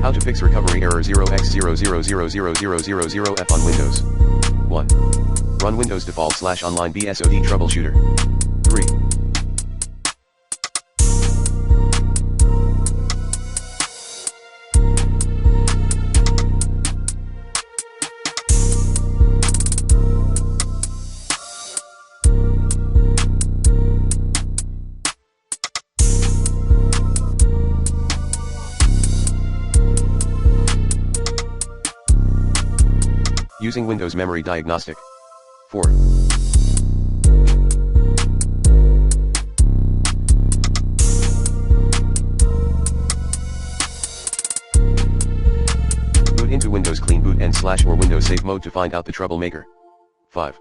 How to fix recovery error 0x0000000F on Windows. 1. Run Windows default/online BSOD troubleshooter. 3. Using Windows Memory Diagnostic. 4. Boot into Windows Clean Boot and / or Windows Safe Mode to find out the troublemaker. 5.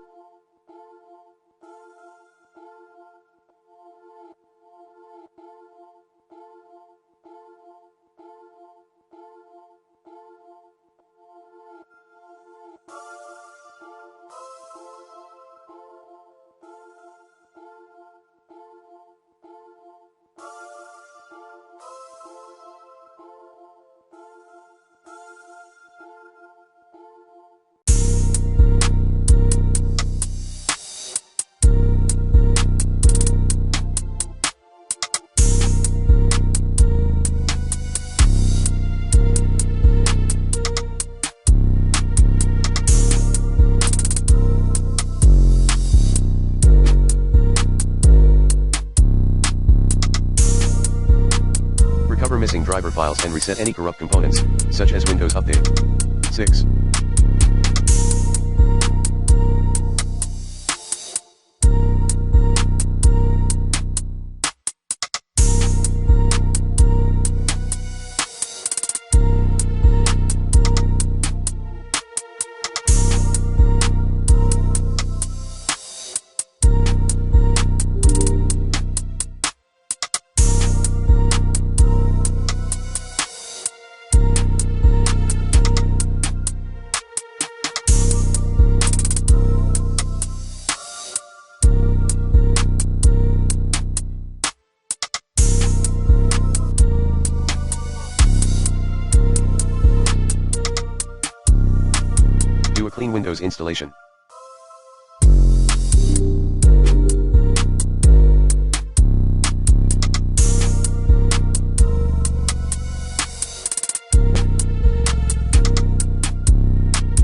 Recover missing driver files and reset any corrupt components, such as Windows Update. 6. Do a clean Windows installation.